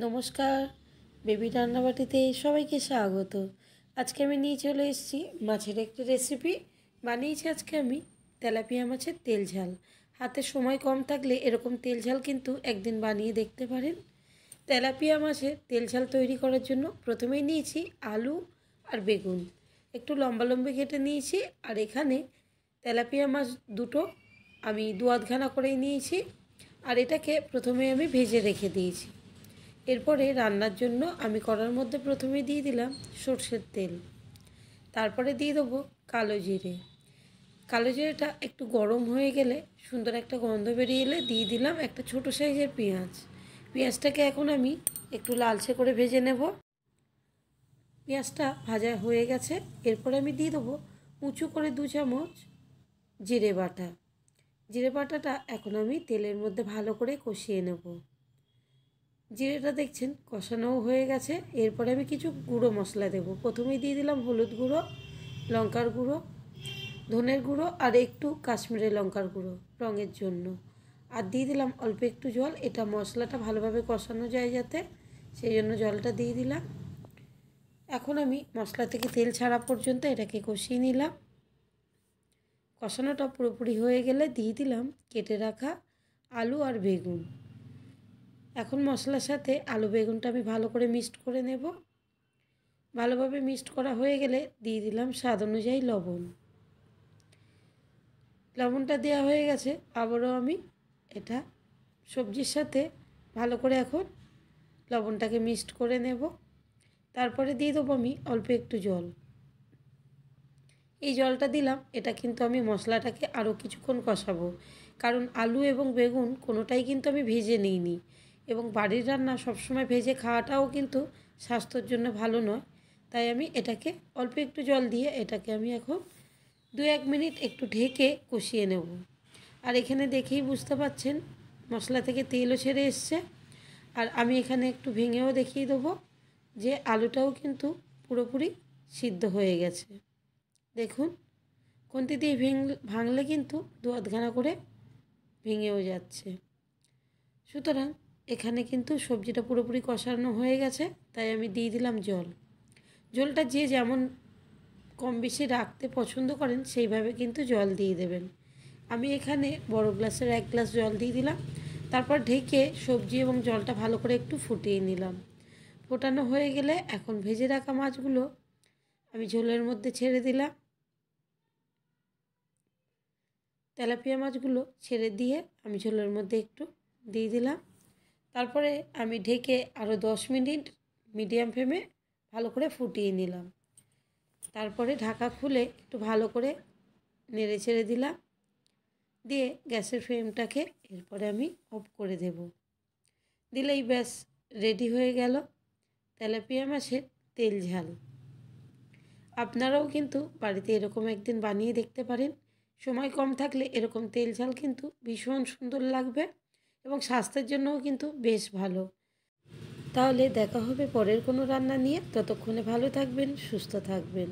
নমস্কার, বেবি রান্নাবাটিতে সবাইকে স্বাগত। আজকে আমি নিয়ে চলে এসেছি মাছের একটি রেসিপি। বানিয়েছি আজকে আমি তেলাপিয়া মাছের তেল ঝাল। হাতে সময় কম থাকলে এরকম তেল ঝাল কিন্তু একদিন বানিয়ে দেখতে পারেন। তেলাপিয়া মাছের তেল ঝাল তৈরি করার জন্য প্রথমেই নিয়েছি আলু আর বেগুন, একটু লম্বা লম্বি কেটে নিয়েছি। আর এখানে তেলাপিয়া মাছ দুটো আমি দু আধখানা করেই নিয়েছি। আর এটাকে প্রথমে আমি ভেজে রেখে দিয়েছি। এরপরে রান্নার জন্য আমি কড়ার মধ্যে প্রথমে দিয়ে দিলাম সর্ষের তেল, তারপরে দিয়ে দেবো কালো জিরে। কালো জিরেটা একটু গরম হয়ে গেলে, সুন্দর একটা গন্ধ বেরিয়ে এলে দিয়ে দিলাম একটা ছোটো সাইজের পেঁয়াজ। পেঁয়াজটাকে এখন আমি একটু লালচে করে ভেজে নেব। পেঁয়াজটা ভাজা হয়ে গেছে। এরপরে আমি দিয়ে দেবো উঁচু করে 2 চামচ জিরে বাটা। জিরে বাটাটা এখন আমি তেলের মধ্যে ভালো করে কষিয়ে নেব। জিরেটা দেখছেন কষানোও হয়ে গেছে। এরপরে আমি কিছু গুঁড়ো মশলা দেব। প্রথমেই দিয়ে দিলাম হলুদ গুঁড়ো, লঙ্কার গুঁড়ো, ধনের গুঁড়ো আর একটু কাশ্মীরি লঙ্কার গুঁড়ো রঙের জন্য। আর দিয়ে দিলাম অল্প একটু জল, এটা মশলাটা ভালোভাবে কষানো যায় যাতে, সেই জন্য জলটা দিয়ে দিলাম। এখন আমি মশলা থেকে তেল ছাড়া পর্যন্ত এটাকে কষিয়ে নিলাম। কষানোটা পুরোপুরি হয়ে গেলে দিয়ে দিলাম কেটে রাখা আলু আর বেগুন। এখন মশলার সাথে আলু বেগুনটা আমি ভালো করে মিক্সড করে নেব। ভালোভাবে মিক্সড করা হয়ে গেলে দিয়ে দিলাম স্বাদ অনুযায়ী লবণ। লবণটা দেওয়া হয়ে গেছে। আবারও আমি এটা সবজির সাথে ভালো করে এখন লবণটাকে মিক্সড করে নেব। তারপরে দিয়ে দেবো আমি অল্প একটু জল। এই জলটা দিলাম, এটা কিন্তু আমি মশলাটাকে আরও কিছুক্ষণ কষাবো, কারণ আলু এবং বেগুন কোনোটাই কিন্তু আমি ভেজে নিইনি। এবং বাড়ির রান্না সবসময় ভেজে খাওয়াটাও কিন্তু স্বাস্থ্যের জন্য ভালো নয়। তাই আমি এটাকে অল্প একটু জল দিয়ে এটাকে আমি এখন 2-1 মিনিট একটু ঢেকে কষিয়ে নেব। আর এখানে দেখেই বুঝতে পারছেন মশলা থেকে তেলও ছেড়ে এসছে। আর আমি এখানে একটু ভেঙেও দেখিয়ে দেবো যে আলুটাও কিন্তু পুরোপুরি সিদ্ধ হয়ে গেছে। দেখুন, খুন্তি দিয়ে ভাঙলে কিন্তু 2-আধখানা করে ভেঙেও যাচ্ছে। সুতরাং এখানে কিন্তু সবজিটা পুরোপুরি কষানো হয়ে গেছে। তাই আমি দিয়ে দিলাম জল। জলটা যে যেমন কম বেশি রাখতে পছন্দ করেন সেইভাবে কিন্তু জল দিয়ে দেবেন। আমি এখানে বড় গ্লাসের 1 গ্লাস জল দিয়ে দিলাম। তারপর ঢেকে সবজি এবং জলটা ভালো করে একটু ফুটিয়ে নিলাম। ফোটানো হয়ে গেলে এখন ভেজে রাখা মাছগুলো আমি ঝোলের মধ্যে ছেড়ে দিলাম। তেলাপিয়া মাছগুলো ছেড়ে দিয়ে আমি ঝোলের মধ্যে একটু দিয়ে দিলাম। তারপরে আমি ঢেকে আরও 10 মিনিট মিডিয়াম ফ্লেমে ভালো করে ফুটিয়ে নিলাম। তারপরে ঢাকা খুলে একটু ভালো করে নেড়ে ছেড়ে দিলাম, দিয়ে গ্যাসের ফ্লেমটাকে এরপরে আমি অফ করে দেব। দিলেই ব্যাস রেডি হয়ে গেল তেলাপিয়া মাছের তেল ঝাল। আপনারাও কিন্তু বাড়িতে এরকম একদিন বানিয়ে দেখতে পারেন। সময় কম থাকলে এরকম তেল ঝাল কিন্তু ভীষণ সুন্দর লাগবে এবং স্বাস্থ্যের জন্যও কিন্তু বেশ ভালো। তাহলে দেখা হবে পরের কোনো রান্না নিয়ে। ততক্ষণে ভালো থাকবেন, সুস্থ থাকবেন।